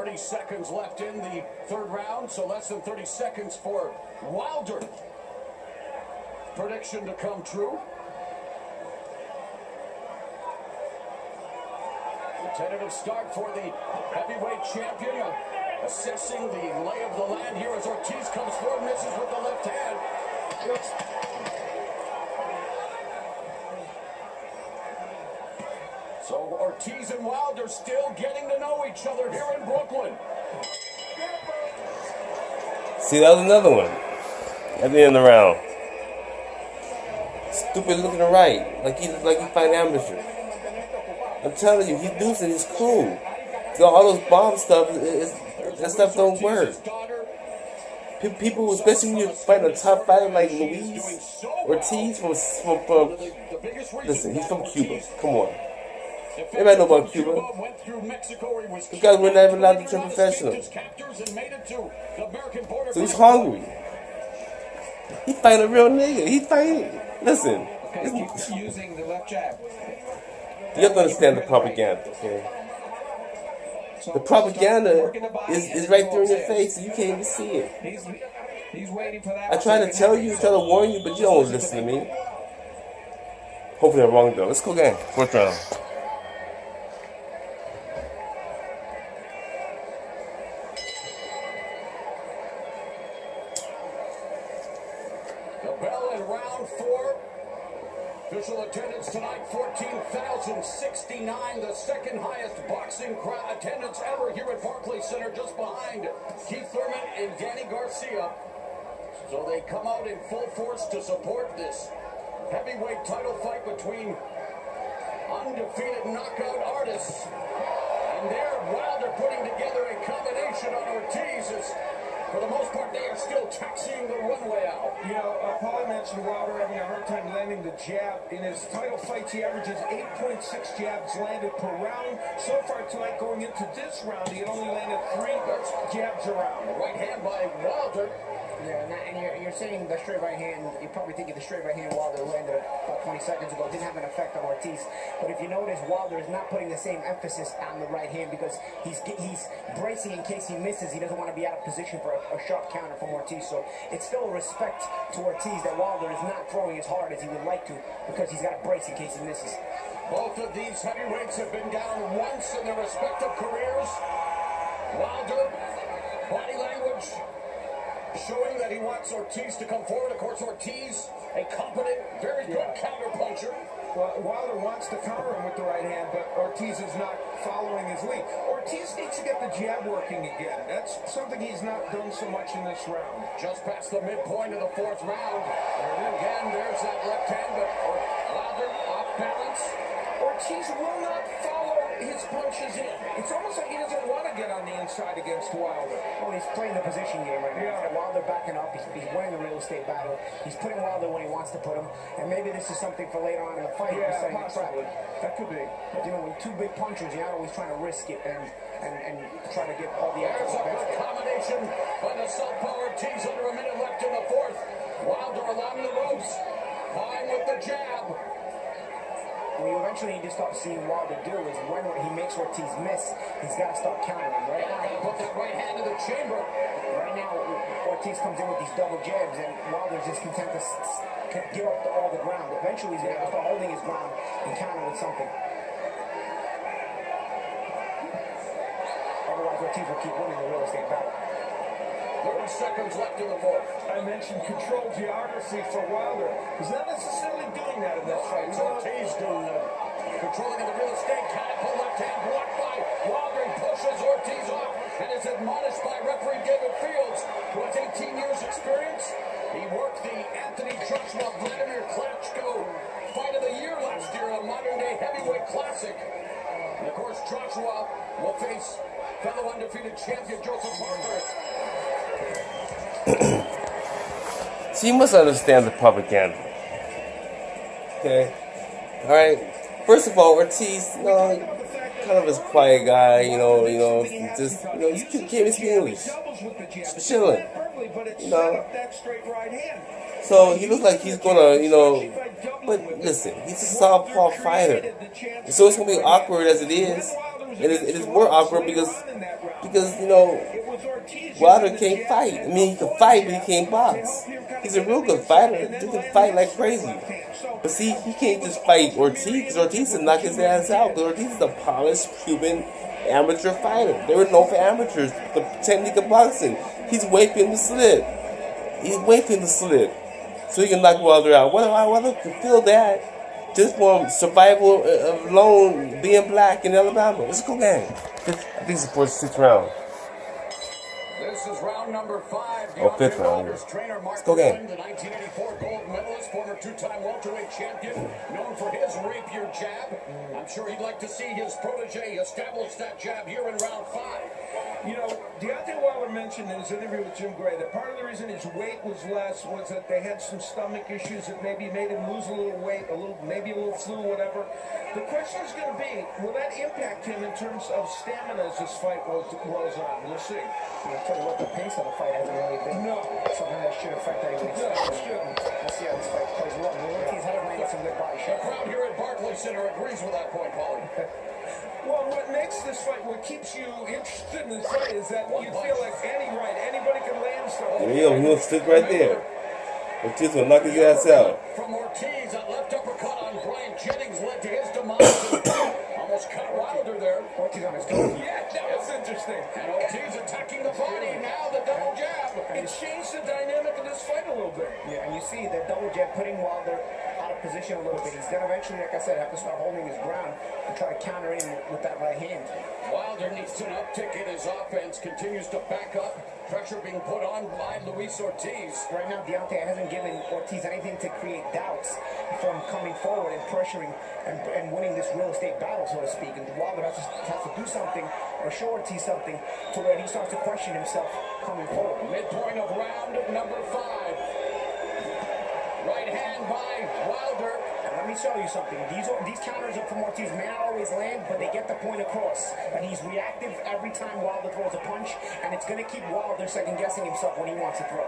30 seconds left in the third round, so less than 30 seconds for Wilder. Prediction to come true. A tentative start for the heavyweight champion. Assessing the lay of the land here as Ortiz comes forward, misses with the left hand. So Ortiz and Wilder still getting to know each other here in Brooklyn. See, that was another one at the end of the round. Stupid looking to right, like he fighting amateur. I'm telling you, he's losing his cool. So all those bomb stuff, that stuff don't work. People, especially when you're fighting a top fighter like Luis Ortiz from listen, he's from Cuba. Come on. Everybody know about Cuba. This guy would never allowed to turn professional. So he's hungry. He fighting a real nigga. He fighting. Listen. Using the left jab. You have to understand the propaganda, okay? The propaganda is right there in your face, and you can't even see it. He's waiting for that. I try to tell you, try to warn you, but you don't listen to me. Hopefully I'm wrong, though. Let's go again. Fourth round. The bell in round 4. Official attendance tonight, 14,069, the second highest boxing crowd attendance ever here at Barclays Center, just behind Keith Thurman and Danny Garcia. So they come out in full force to support this heavyweight title fight between undefeated knockout artists. And there, Wilder putting together a combination on Ortiz as, for the most part, they are still taxiing the runway out. You know, Paulie mentioned Wilder having a hard time landing the jab. In his title fights, he averages 8.6 jabs landed per round. So far tonight, going into this round, he only landed 3 jabs around. Right hand by Wilder. Yeah, and you're saying the straight right hand, you're probably thinking the straight right hand Wilder landed about 20 seconds ago didn't have an effect on Ortiz. But if you notice, Wilder is not putting the same emphasis on the right hand because he's bracing in case he misses. He doesn't want to be out of position for a sharp counter from Ortiz. So it's still a respect to Ortiz that Wilder is not throwing as hard as he would like to because he's got to brace in case he misses. Both of these heavyweights have been down once in their respective careers. Wilder, body language showing that he wants Ortiz to come forward. Of course, Ortiz, a competent, very good counter puncher. Well, Wilder wants to counter him with the right hand, but Ortiz is not following his lead. Ortiz needs to get the jab working again. That's something he's not done so much in this round. Just past the midpoint of the fourth round. And again, there's that left hand, but Wilder off balance. Ortiz will not follow his punches in. It's almost like he doesn't want to get on the inside against Wilder. Well, he's playing the position game right now. Yeah. He's got Wilder backing up. He's winning the real estate battle. He's putting Wilder when he wants to put him. And maybe this is something for later on in the fight. Yeah, possibly. That could be. But, you know, with two big punchers, you're not always trying to risk it and try to get all the There's a effort. good combination by the southpaw Ortiz. Under a minute left in the fourth. Wilder along the ropes. Fine with the jab. What you eventually need to start seeing Wilder do is when he makes Ortiz miss, he's got to start countering. Right now, Put that right hand in the chamber. right now, Ortiz comes in with these double jabs, and Wilder's just content to give up all the ground. Eventually, he's going to start holding his ground and counter with something. Otherwise, Ortiz will keep winning the real estate battle. 30 seconds left in the fourth. I mentioned control geography for Wilder. He's not necessarily doing that in this fight. It's Ortiz doing that. Controlling the real estate. Catapult left hand blocked by Wilder. He pushes Ortiz off and is admonished by referee David Fields, who has 18 years experience. He worked the Anthony Joshua Vladimir Klitschko fight of the year last year, a modern-day heavyweight classic. And of course, Joshua will face fellow undefeated champion Joseph Parker. So you must understand the propaganda. Okay? Alright? First of all, Ortiz, you know, kind of a quiet guy, just, you can't even speak English. Just chilling. So he looks like he's gonna, but listen, he's a southpaw fighter. So it's gonna be awkward as it is. It is more awkward because because, you know, It was Ortiz Wilder using the can't jab fight. I and mean, he the can fight, but he jab can't to box. help him kind of He's a get real the good things fighter. and then He can land fight his like crazy. left hand. So But see, he can't was just fight over Ortiz, because Ortiz would with knock the his two men ass out. did. Because Ortiz is a polished Cuban amateur fighter. They were known for amateurs, the technique of boxing. He's waiting to slip. He's waiting to slip. So he can knock Wilder out. Wilder can feel that just from survival alone, being black in Alabama. It's a cool game. I think it's the 46th round. This is round number 5. Oh, fifth Deontay round, Wilder's yeah. trainer, Mark Let's go game. Flynn, the 1984 gold medalist, former 2-time welterweight champion, known for his rapier jab. I'm sure he'd like to see his protege establish that jab here in round 5. You know, Deontay Wilder mentioned in his interview with Jim Gray that part of the reason his weight was less was that they had some stomach issues that maybe made him lose a little weight, maybe a little flu, whatever. The question is going to be, will that impact him in terms of stamina as this fight rolls on? We'll see. I'll tell you what, the pace of the fight hasn't really been something that should affect anybody's style. We'll see how this fight plays. Look, Ortiz had landed some good body The shots. crowd here at Barclays Center agrees with that point, Paulie. Well, what makes this fight, what keeps you interested in this fight is that you feel like anybody can land something. There you go. He was stick right there. Ortiz will knock his ass out. From Ortiz, that left uppercut on Brian Jennings led to his demise. Almost cut Wilder there. Ortiz on his toes. Yeah, that was interesting. And Ortiz attacking the body. Now the double jab. It changed the dynamic of this fight a little bit. Yeah, and you see the double jab putting Wilder out of position a little bit. He's going to eventually, like I said, have to start holding his ground and try to counter in with that right hand. Wilder needs an uptick in his offense. Continues to back up. Pressure being put on by Luis Ortiz. Right now, Deontay hasn't given Ortiz anything to create doubts from coming forward and pressuring and winning this real estate battle, so to speak. And Wilder has to do something or show Ortiz something to where he starts to question himself coming forward. Midpoint of round number 5. Right hand by Wilder. And let me show you something. These counters from Ortiz may not always land, but they get the point across. And he's reactive every time Wilder throws a punch, and it's going to keep Wilder second-guessing himself when he wants to throw.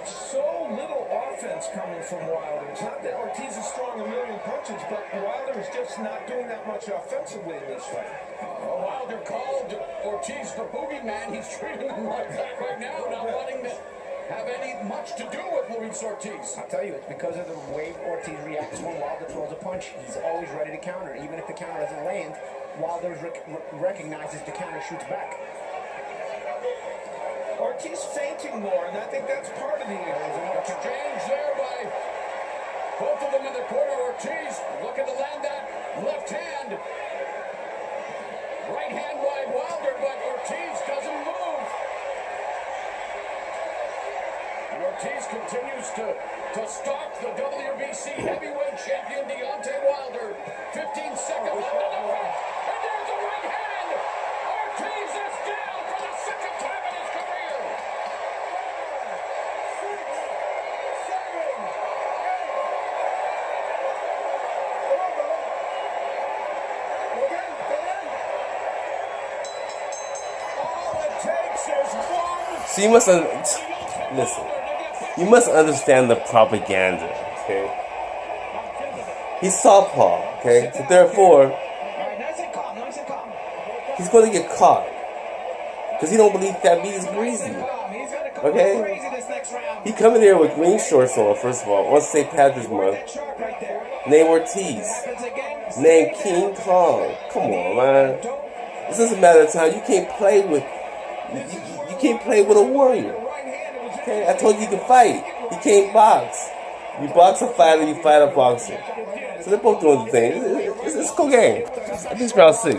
So little offense coming from Wilder. It's not that Ortiz is throwing a million punches, but Wilder is just not doing that much offensively in this fight. Wilder called Ortiz the boogeyman. He's treating him like that right now, not wanting to have much to do with Luis Ortiz. I'll tell you, it's because of the way Ortiz reacts when Wilder throws a punch. He's always ready to counter. Even if the counter doesn't land, Wilder recognizes the counter, shoots back. Ortiz fainting more, and I think that's part of the Exchange there by both of them in the corner. Ortiz looking to land that left hand. Right hand wide Wilder, but Ortiz doesn't move. And Ortiz continues to stalk the WBC heavyweight champion Deontay Wilder. 15 seconds left in the fight. And there's the right hand. Ortiz is down for the second time in his career. All it takes is one. So you must listen. You must understand the propaganda. Okay. He's southpaw. Okay. So therefore, Nice and calm, nice and calm. he's going to get caught because he don't believe that meat is greasy. He's gonna come Okay. crazy this next round. He coming there with green shorts on. First of all, on St. Patrick's month. That shark right there. Name Ortiz. Happens again. Name King Kong. Come on, man. This doesn't matter of time. You can't play with. You can't play with a warrior. Okay, I told you can fight. You can't box. You box a fighter, you fight a boxer. So they're both doing the thing. It's a cool game. I think it's round 6. And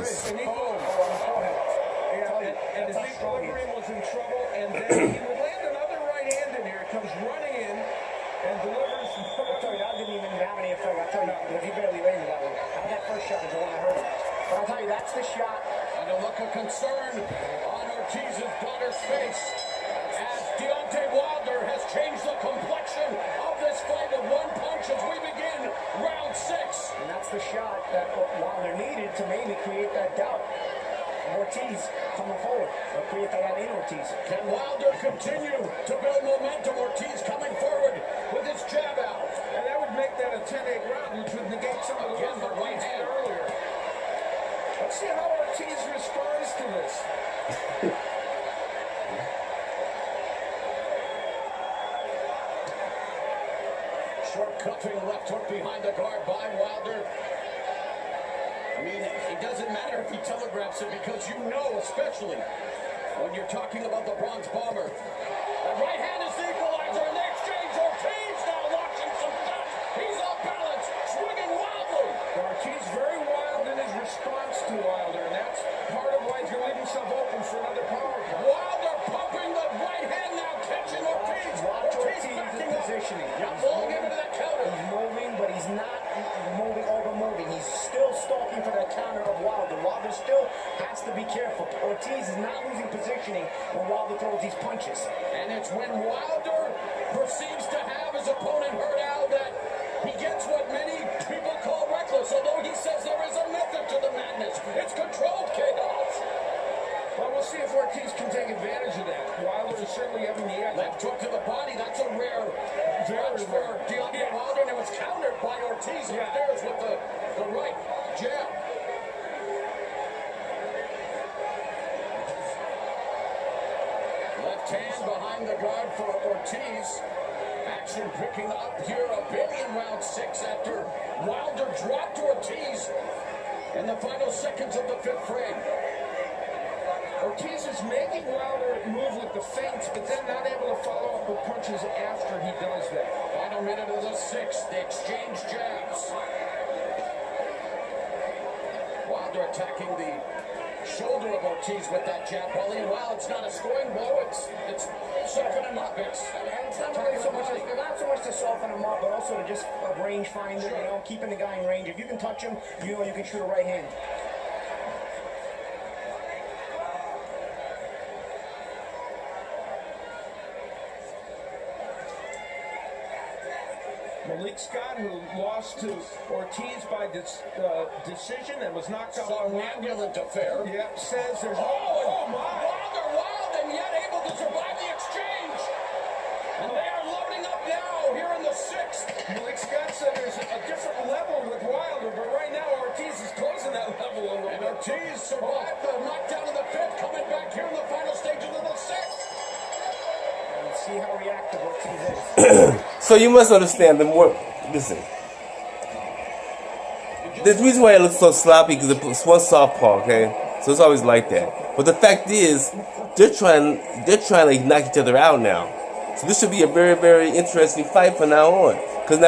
his equilibrium was in trouble, and then he would land another right hand in here. Comes running in and delivers. I'll tell you, that didn't even have any effect. I'll tell you, because he barely landed that one. That first shot is the one I heard. But I'll tell you, that's the shot. And a look of concern on Ortiz's daughter's face as Deontay Wilder has changed the complexion of this fight with one punch as we begin round 6. And that's the shot that Wilder needed to maybe create that doubt. Ortiz coming forward. Or create that doubt in Ortiz. Can Wilder continue to build momentum? Ortiz coming forward with his jab out. And that would make that a 10-8 round, which would short cuffing left hook behind the guard by Wilder. I mean, it doesn't matter if he telegraphs it because you know, especially when you're talking about the bronze bomber. The right hand is the equalizer, and they exchange. Ortiz now launching some shots. He's off balance, swinging wildly. Ortiz very wild in his response to Wilder, and that's part of why he's going to leave himself open for another power play. Wilder pumping the right hand now, catching Ortiz. Watch Ortiz Ortiz's backing up. positioning. Now ball him into that counter. He's moving, but he's not moving over moving. He's still stalking for that counter of Wilder. Wilder still has to be careful. Ortiz is not losing positioning when Wilder throws these punches. And it's when Wilder perceives to have his opponent hurt out that he gets what many people call reckless, although he says there is a method to the madness. It's controlled chaos. Well, we'll see if Ortiz can take advantage of that. Wilder is certainly having the edge. Left hook to the body, that's a rare dodge for Deontay Wilder, and it was countered by Ortiz upstairs with the right jab. Left hand behind the guard for Ortiz. Action picking up here a bit in round 6 after Wilder dropped Ortiz in the final seconds of the 5th frame. Ortiz is making Wilder move with the feints, but then not able to follow up with punches after he does that. Final minute of the 6th, they exchange jabs. Wilder attacking the shoulder of Ortiz with that jab, Paulie. And while it's not a scoring blow, it's softening him up. It's not really so much, not so much to soften him up, but also to just range finder, you know, keeping the guy in range. If you can touch him, you know you can shoot a right hand. Malik Scott, who lost to Ortiz by decision and was knocked out on round. Somnambulent affair. Yep, says there's Oh my! Wilder wild and yet able to survive the exchange. And they are loading up now here in the 6th. Malik Scott said there's a different level with Wilder, but right now Ortiz is closing that level a little And bit. Ortiz survived the knockdown in the 5th, coming back here in the final stages of the 6th. Let's see how reactive Ortiz is. So you must understand the more. Listen. The reason why it looks so sloppy because it's one softball, okay? So it's always like that. But the fact is, they're trying to knock each other out now. So this should be a very, very interesting fight from now on. Because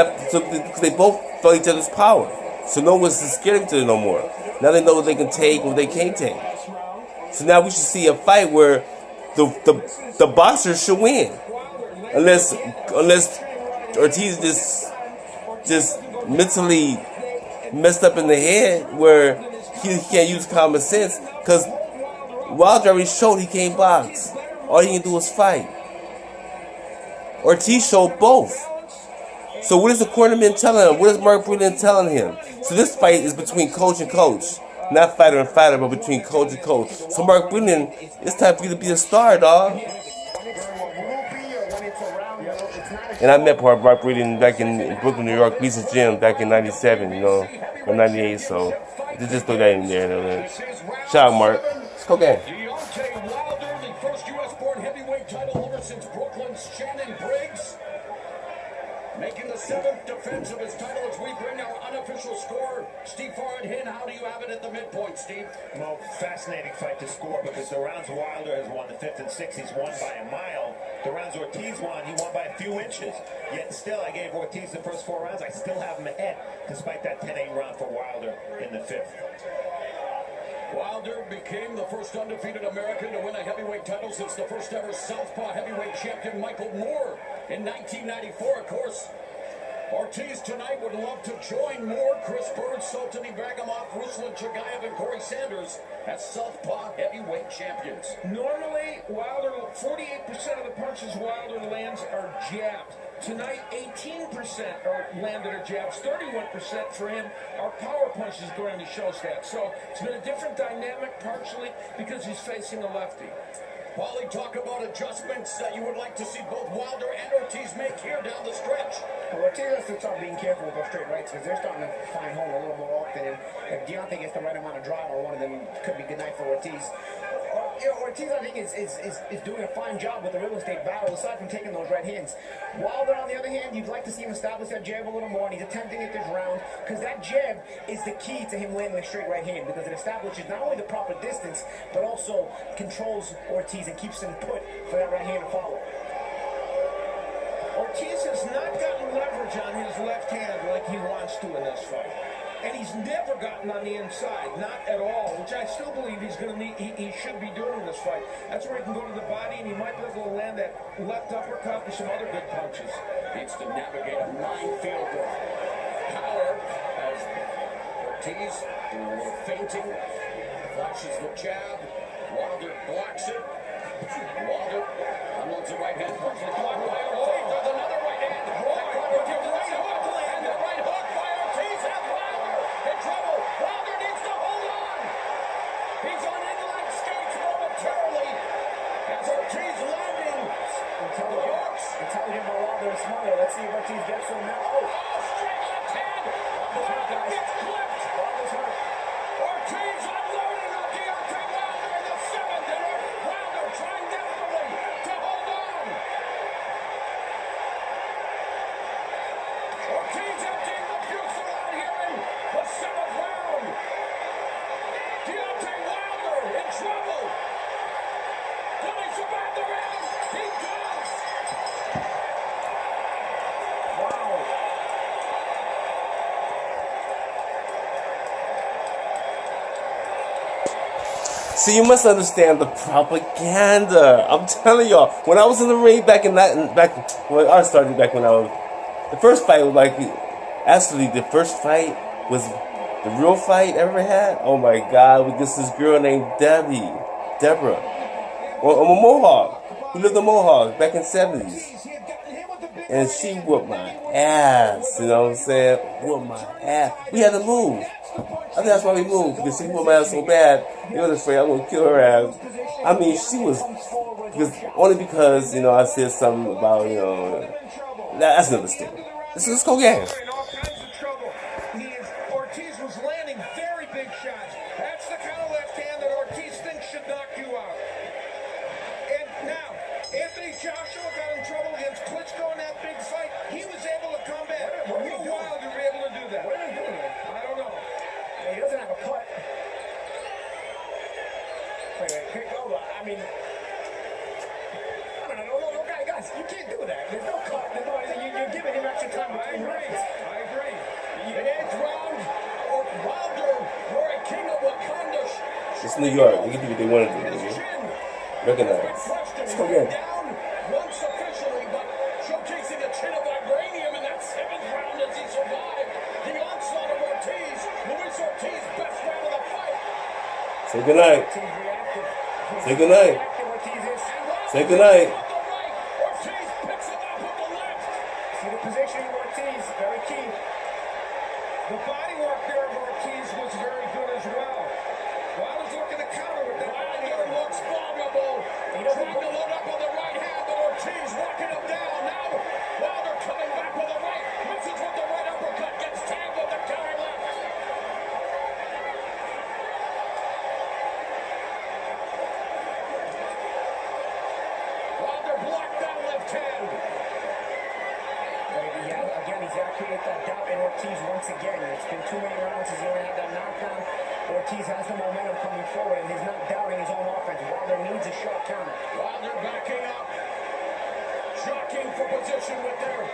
they both felt each other's power. So no one's scared of each other no more. Now they know what they can take, what they can't take. So now we should see a fight where the boxers should win. Unless Ortiz just mentally messed up in the head where he can't use common sense, because Wilder already showed he can't box. All he can do is fight. Ortiz showed both. So what is the cornerman telling him? What is Mark Breeden telling him? So this fight is between coach and coach. Not fighter and fighter, but between coach and coach. So Mark Breeden, it's time for you to be a star, dog. And I met Mark Breeden back in Brooklyn, New York, Beach's Gym back in 97, you know, or 98, so just throw that in there. You know, shout out, Mark. Let's go game. Deontay Wilder, the first U.S.-born heavyweight title holder since Brooklyn's Shannon Briggs, making the 7th defense of his title as we bring our unofficial score. Steve Farhan, how do you have it at the midpoint, Steve? Well, fascinating fight to score because the rounds Wilder has won, the 5th and 6th, he's won by a mile. The rounds Ortiz won, he won by a few inches. Yet still, I gave Ortiz the first 4 rounds. I still have him ahead, despite that 10-8 round for Wilder in the 5th. Wilder became the first undefeated American to win a heavyweight title since the first ever Southpaw heavyweight champion Michael Moore in 1994. Of course, Ortiz tonight would love to join Moore, Chris Bird, Sultan Ibragimov, Ruslan Chagayev, and Corey Sanders as Southpaw heavyweight champions. Normally, Wilder, 48% of the punches Wilder lands are jabbed. Tonight, 18% are landed are jabs, 31% for him are power punches according to show stats. So it's been a different dynamic, partially because he's facing a lefty. Paulie, talk about adjustments that you would like to see both Wilder and Ortiz make here down the stretch. Well, Ortiz has to start being careful with those straight rights because they're starting to find home a little more often. And if Deontay gets the right amount of drive on one of them, it could be good night for Ortiz. You know, Ortiz, I think, is doing a fine job with the real estate battle, aside from taking those right hands. Wilder, on the other hand, you'd like to see him establish that jab a little more, and he's attempting it this round, because that jab is the key to him landing a straight right hand, because it establishes not only the proper distance, but also controls Ortiz and keeps him put for that right hand to follow. Ortiz has not gotten leverage on his left hand like he wants to in this fight. And he's never gotten on the inside, not at all, which I still believe he's going to need, he should be doing in this fight. That's where he can go to the body, and he might be able to land that left uppercut and some other good punches. Needs to navigate a minefield of power as Ortiz doing a little feinting, flashes the jab, Wilder blocks it. Wilder unloads the right hand, punches blocked by Ortiz. There's another right hand. Ortiz, right hook, and the right hook by Ortiz has Wilder in trouble. Wilder needs to hold on. He's on inline skates momentarily as Ortiz landing the hooks. Intelligent by Wilder and Smother. Let's see if Ortiz gets him now. Oh, straight left hand. Wilder gets clipped. Wilder's hurt. Ortiz unloading on Deontay Wilder in the seventh, and Wilder trying desperately to hold on. Ortiz emptying the future out here in the seventh round. Deontay Wilder in trouble. Will he survive the round? He does. Wow. See, you must understand the propaganda. I'm telling y'all, when I was in the ring back when I started back when I was, the first fight was like, actually the first fight was the real fight I ever had. Oh my God, with this girl named Deborah, or a Mohawk, who lived in Mohawk back in the 70s. And she whooped my ass, you know what I'm saying? Whooped my ass. We had to move. I think that's why we moved, because she whooped my ass so bad, they was afraid I'm going to kill her ass. I mean, she was, only because, you know, I said something about, you know, that's another story. Let's go game. In all kinds of trouble. Ortiz was landing very big shots. That's the kind of left hand that Ortiz thinks should knock you out. And now, Anthony Joshua got in trouble against Klitschko in that big fight. He was able to come back. Will Wilder be able to do that? What are they doing? I don't know. He doesn't have a cut. Wait, hold on. I mean, no, guys, you can't do that. There's no cut. You're giving him extra time between rounds. I agree. In eighth round, Wilder, Roy King of Wakanda. It's New York. They can do what they want to do, nigga. Recognize. Let's go again. Down once officially, but showcasing a chin of vibranium in that seventh round as he survived the onslaught of Ortiz. Luis Ortiz, best round of the fight. Say goodnight. Say goodnight. Say goodnight. Ortiz picks him up with the left. See the positioning of Ortiz, very key. The body work there of Ortiz was very good as well. Wilder's looking to counter with that body Wilder work. looks vulnerable. Trying to load up on the right hand, but Ortiz walking him down. Now Wilder coming back with the right. Misses with the right uppercut. Gets tagged with the counter left. Wilder blocked that left hand. Again, he's got to create that doubt in Ortiz once again. It's been too many rounds since he only had that knockdown. Ortiz has the momentum coming forward, and he's not doubting his own offense. Wilder needs a sharp counter. Wilder backing up. Jockeying for position with their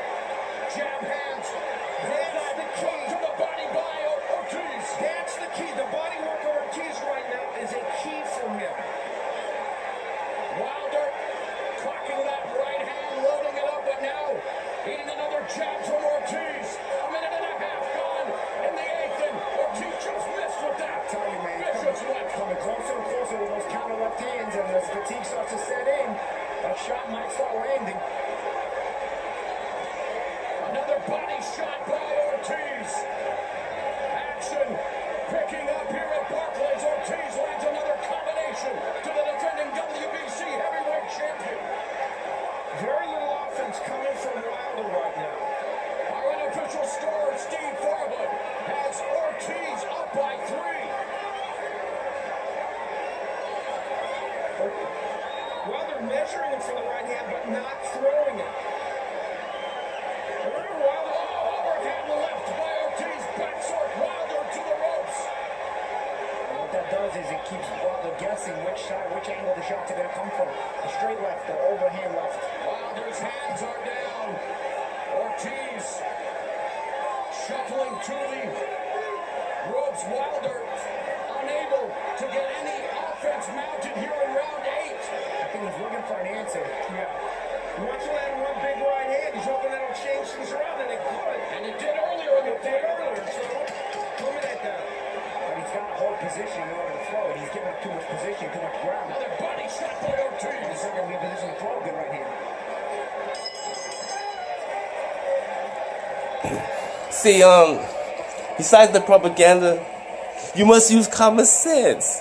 jab hands. That's the key to the body by Ortiz. That's the key. The body work of Ortiz right now is a key for him. Wilder clocking that right hand, loading it up, but now eating another jab from Ortiz. A minute and a half gone in the eighth, and Ortiz just missed with that. I tell you, man, Vicious left. coming closer and closer with those counter left hands, and as fatigue starts to set in, that shot might start landing. Another body shot by Ortiz. Action picking up here at Barclays. Ortiz lands another combination to the defending WBC heavyweight champion. Very little offense coming from Wilder right now. Our unofficial scorer, Steve Farhood, has Ortiz up by 3. to the ropes. Wilder unable to get any offense mounted here in round 8. I think he's looking for an answer. Yeah. He wants to land one big right hand. He's hoping that'll change things around, and it could. And it did earlier in the fight. So, eliminate that. But he's got to hold position in order to throw it. He's giving up too much position, too much ground. Another body shot by Ortiz. He's not going to be in position to throw a good right hand. See, besides the propaganda, you must use common sense.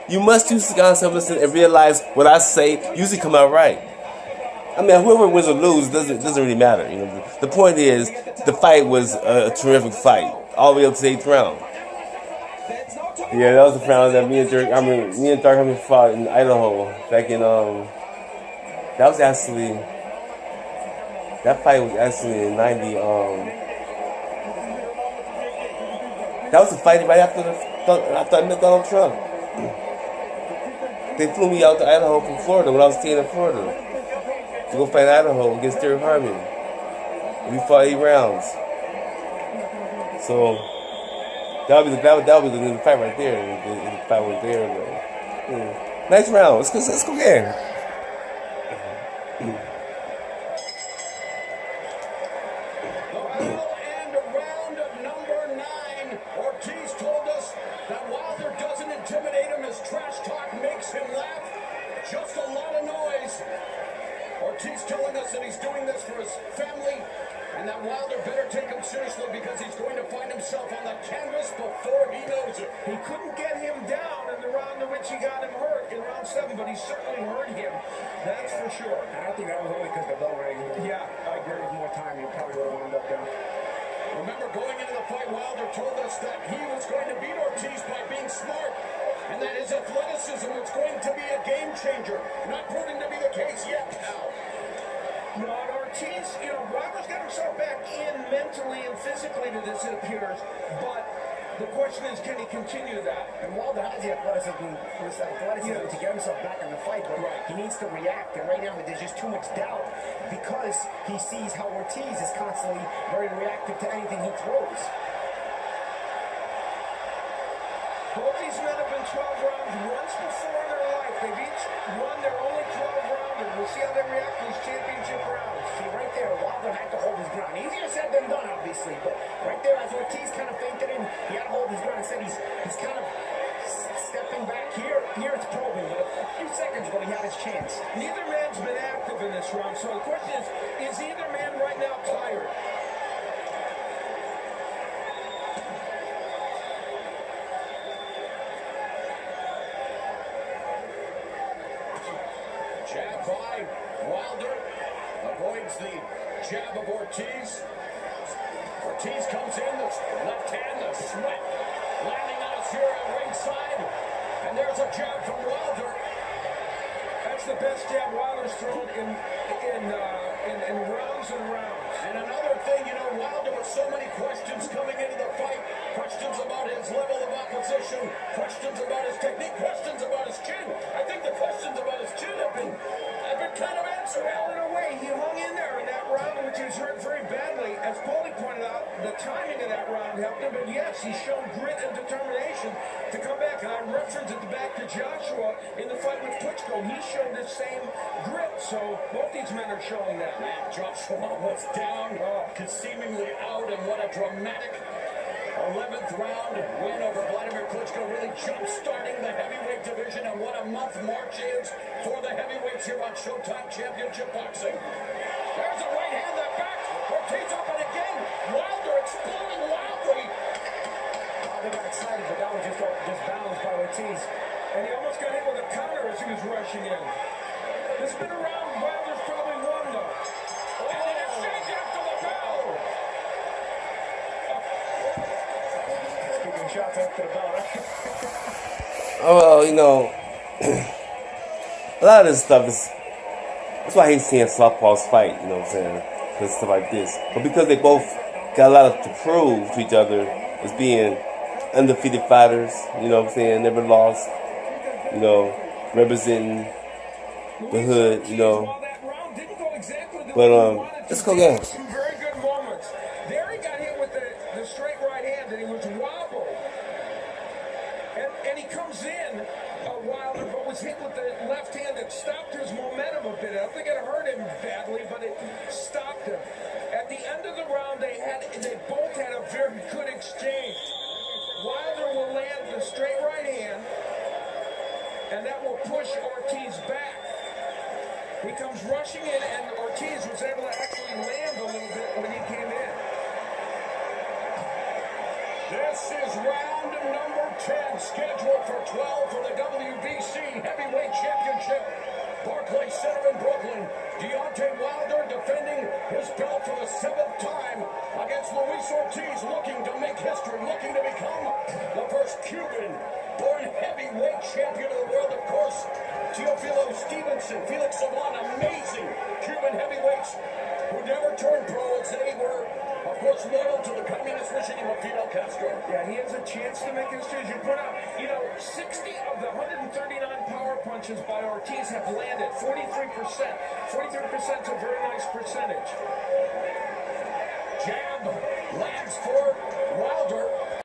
You must use common sense and realize what I say usually come out right. I mean, whoever wins or loses doesn't really matter. You know, the point is the fight was a terrific fight all the way up to the 8th round. Yeah, that was the round that me and Dark Hammer fought in Idaho back in that fight was actually in 90. That was the fight right after I met Donald Trump. They flew me out to Idaho from Florida when I was staying in Florida to go fight Idaho against Derek Harmon. And we fought 8 rounds. So that would be the fight right there. The fight was there. But, yeah. Nice round. Let's go again. Just a lot of noise. Ortiz telling us that he's doing this for his family, and that Wilder better take him seriously because he's going to find himself on the canvas before he knows it. He couldn't get him down in the round in which he got him hurt in round 7, but he certainly hurt him. That's for sure. And I think that was only because the bell rang. Yeah, I agree. With more time, he probably would have wound up down. Remember, going into the fight, Wilder told us that he was going to beat Ortiz by being smart, and that his athleticism was going to be a game changer. Not proving to be the case yet. No, and Ortiz, Wilder's got himself back in mentally and physically to this, it appears, but the question is, can he continue that? And Wilder has the athleticism to get himself back in the fight, but he needs to react. And right now, there's just too much doubt because he sees how Ortiz is constantly very reactive to anything he throws. Both these men have been 12 rounds once before in their life. They've each won their only 12 rounders. We'll see how they react in these championship rounds. See, right there, Wilder had to hold his ground. Easier said than done, obviously, but right there, as Ortiz kind of fainted in, he had to hold his ground. Instead, he's kind of stepping back here. Here it's probing, but a few seconds ago, he had his chance. Neither man's been active in this round, so the question is either man right now tired? Jab by Wilder. Avoids the jab of Ortiz. Ortiz comes in, the left hand, the sweat landing on us here at ringside. And there's a jab from Wilder. That's the best jab Wilder's thrown in rounds and rounds. And another thing, Wilder with so many questions coming into the fight. Questions about his level of opposition. Questions about his technique. Questions about his chin. I think the questions about his chin have been kind of answered. Well, in a way, he hung in there in that round, which he was hurt very badly. As Paulie pointed out, the timing of that round helped him. But yes, he's shown grit and determination to come back. And I referenced it back to Joshua in the fight with Klitschko. He showed the same grit. So both these men are showing that. Man, Joshua was down, seemingly out, and what a dramatic 11th round win over Vladimir Klitschko, really jump-starting the heavyweight division, and what a month March is for the heavyweights here on Showtime Championship Boxing. There's a right hand that back. Ortiz up and again. Wilder exploding wildly. They got excited, but that was just balanced by Ortiz. And he almost got hit with a counter as he was rushing in. This has been a round Wilder's probably won, though. And an exchange after the bell. Speaking shots after the bell, right? Oh, well, a lot of this stuff is. That's why I hate seeing softballs fight, you know what I'm saying? Because stuff like this. But because they both got a lot to prove to each other as being undefeated fighters, you know what I'm saying? Never lost, representing the hood, But let's go again. Some very good moments. There he got hit with the straight right and he was wobbled. And he comes in, Wilder, but was hit with the left hand that stopped his momentum a bit. I don't think it hurt him badly, but it stopped him. At the end of the round, they both had a very good exchange. Wilder will land the straight right hand, and that will push Ortiz back. He comes rushing in, and Ortiz was able to actually land a little bit when he came in. This is round number 10, scheduled for 12 for the WBC Heavyweight Championship. Barclays Center in Brooklyn. Deontay Wilder defending his belt for the 7th time against Luis Ortiz, looking to make history, looking to become the first Cuban-born heavyweight champion of the world. Of course, Teofilo Stevenson, Felix Savon, amazing Cuban heavyweights who never turned pro as they were, of course, loyal to the communist regime of Fidel Castro. Yeah, he has a chance to make history. As you put out, 60 of the 139 power punches by Ortiz have landed, 43%. 43% is a very nice percentage. Jab lands for Wilder.